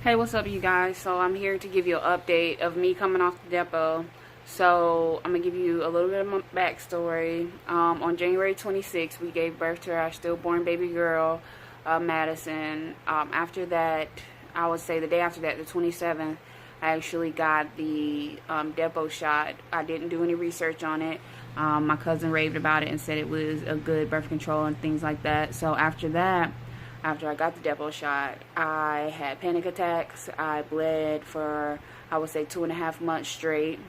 Hey, what's up, you guys? So I'm here to give you an update of me coming off the depot. So I'm gonna give you a little bit of my backstory. On January 26th, we gave birth to our stillborn baby girl, Madison. After that, I would say the day after that, the 27th, I actually got the Depo shot. I didn't do any research on it. My cousin raved about it and said it was a good birth control and things like that. So after that, after I got the Depo shot, I had panic attacks. I bled for, I would say, 2.5 months straight.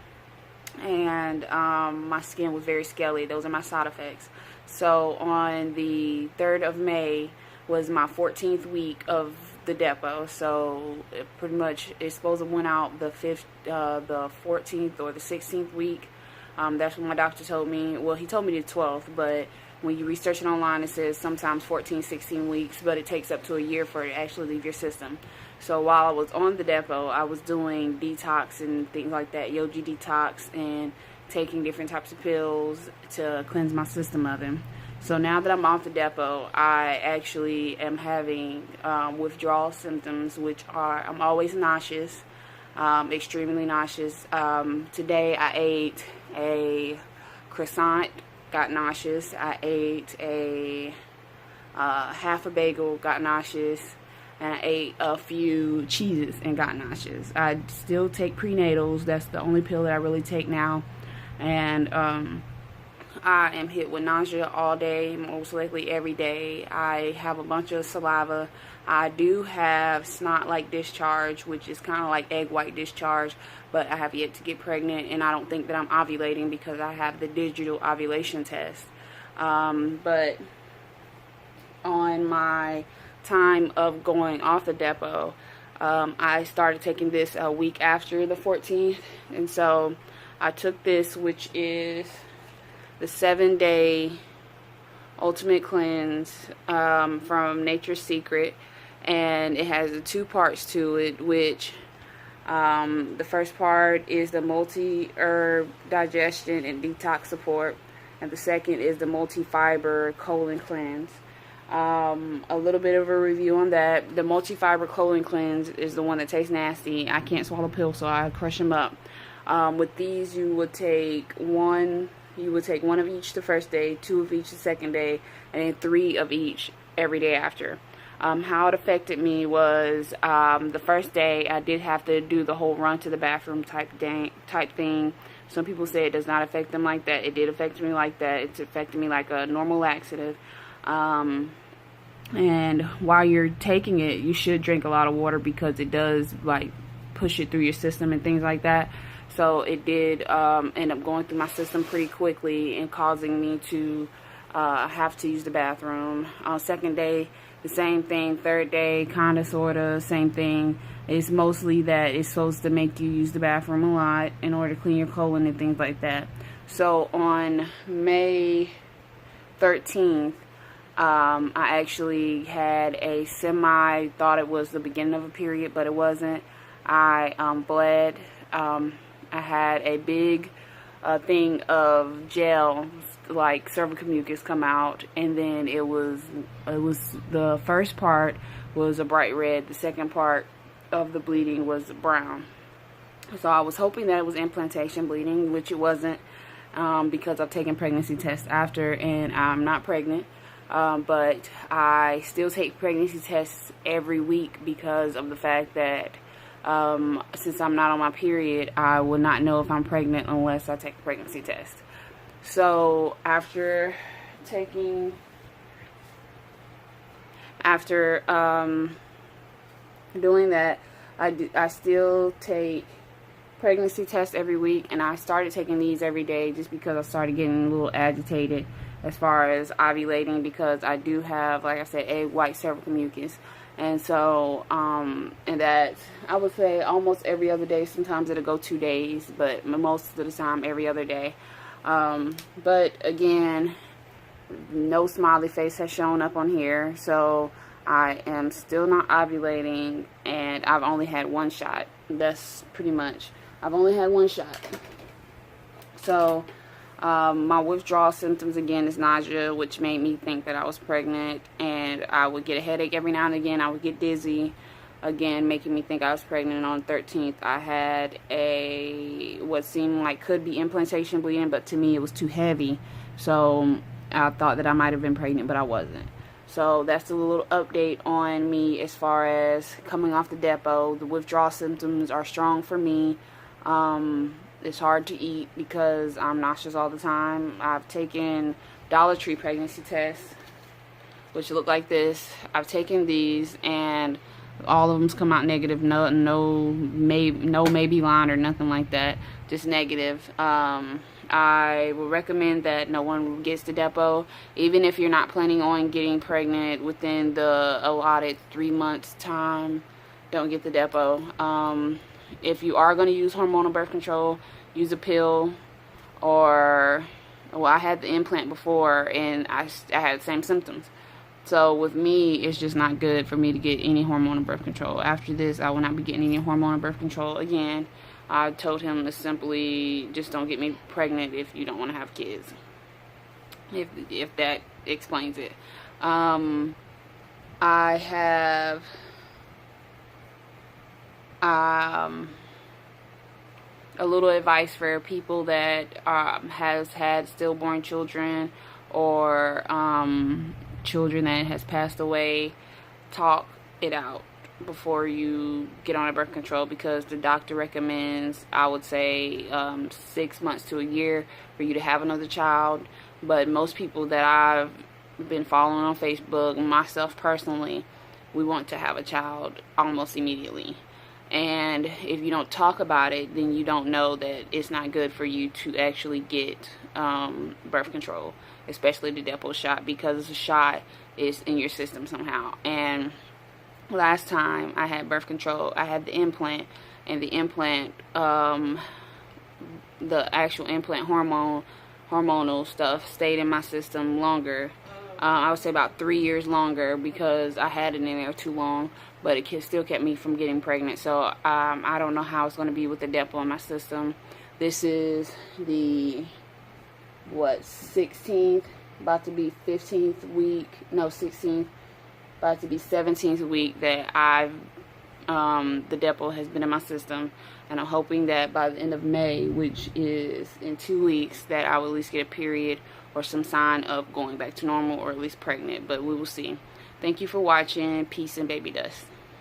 And my skin was very scaly. Those are my side effects. So on the 3rd of May was my 14th week of the Depo. So it pretty much, it's supposed to went out the 14th or the 16th week. That's what my doctor told me. Well, he told me the 12th, but when you research it online, it says sometimes 14, 16 weeks, but it takes up to a year for it to actually leave your system. So while I was on the Depo, I was doing detox and things like that, Yogi detox, and taking different types of pills to cleanse my system of it. So now that I'm off the Depo, I actually am having withdrawal symptoms, which are, I'm always nauseous, extremely nauseous. Today I ate a croissant, got nauseous. I ate a half a bagel, got nauseous, and I ate a few cheeses and got nauseous. I still take prenatals. That's the only pill that I really take now, and I am hit with nausea all day, most likely every day. I have a bunch of saliva. I do have snot-like discharge, which is kind of like egg white discharge, but I have yet to get pregnant, and I don't think that I'm ovulating because I have the digital ovulation test. But on my time of going off the Depo, I started taking this a week after the 14th, and so I took this, which is the 7-day ultimate cleanse from Nature's Secret, and it has 2 parts to it, which the first part is the multi-herb digestion and detox support, and the second is the multi-fiber colon cleanse. A little bit of a review on that. The multi-fiber colon cleanse is the one that tastes nasty. I can't swallow pills, so I crush them up. With these, you would take one of each the first day, 2 of each the second day, and then 3 of each every day after. How it affected me was the first day I did have to do the whole run to the bathroom type thing. Some people say it does not affect them like that. It did affect me like that. It's affected me like a normal laxative. And while you're taking it, you should drink a lot of water because it does like push it through your system and things like that. So it did end up going through my system pretty quickly and causing me to have to use the bathroom. Second day, the same thing. Third day, kind of, sort of, same thing. It's mostly that it's supposed to make you use the bathroom a lot in order to clean your colon and things like that. So on May 13th, I actually had a thought it was the beginning of a period, but it wasn't. I bled. I had a big thing of gel, like cervical mucus, come out, and then it was the first part was a bright red. The second part of the bleeding was brown. So I was hoping that it was implantation bleeding, which it wasn't, because I've taken pregnancy tests after, and I'm not pregnant. But I still take pregnancy tests every week because of the fact that since I'm not on my period, I will not know if I'm pregnant unless I take a pregnancy test. So after doing that, I still take pregnancy tests every week, and I started taking these every day just because I started getting a little agitated as far as ovulating, because I do have, like I said, egg white cervical mucus. And so, and that, I would say almost every other day. Sometimes it'll go 2 days, but most of the time every other day. But again, no smiley face has shown up on here. So I am still not ovulating, and I've only had 1 shot. That's pretty much, I've only had 1 shot. So my withdrawal symptoms again is nausea, which made me think that I was pregnant, and I would get a headache every now and again. I would get dizzy. again, making me think I was pregnant. On the 13th, I had what seemed like could be implantation bleeding, but to me it was too heavy. So I thought that I might have been pregnant, but I wasn't. So that's a little update on me as far as coming off the Depo. The withdrawal symptoms are strong for me. It's hard to eat because I'm nauseous all the time. I've taken Dollar Tree pregnancy tests, which look like this. I've taken these, and all of them come out negative. No maybe line or nothing like that. Just negative. I would recommend that no one gets the Depo, even if you're not planning on getting pregnant within the allotted 3 months time. Don't get the Depo. If you are going to use hormonal birth control, use a pill, or, well, I had the implant before and I had the same symptoms. So with me, it's just not good for me to get any hormonal birth control. After this, I will not be getting any hormonal birth control again. I told him to simply just don't get me pregnant if you don't want to have kids. If that explains it. I have a little advice for people that has had stillborn children, or children that has passed away. Talk it out before you get on a birth control, because the doctor recommends, I would say, 6 months to a year for you to have another child. But most people that I've been following on Facebook, myself personally, we want to have a child almost immediately. And if you don't talk about it, then you don't know that it's not good for you to actually get birth control, especially the Depo shot, because the shot is in your system somehow. And last time I had birth control, I had the implant, and the implant, the actual implant hormonal stuff stayed in my system longer. I would say about 3 years longer, because I had it in there too long, but it still kept me from getting pregnant. So I don't know how it's going to be with the Depo in my system. This is the 16th, about to be 15th week, no, 16th, about to be 17th week that the Depo has been in my system, and I'm hoping that by the end of May, which is in 2 weeks, that I will at least get a period or some sign of going back to normal, or at least pregnant, but we will see. Thank you for watching. Peace and baby dust.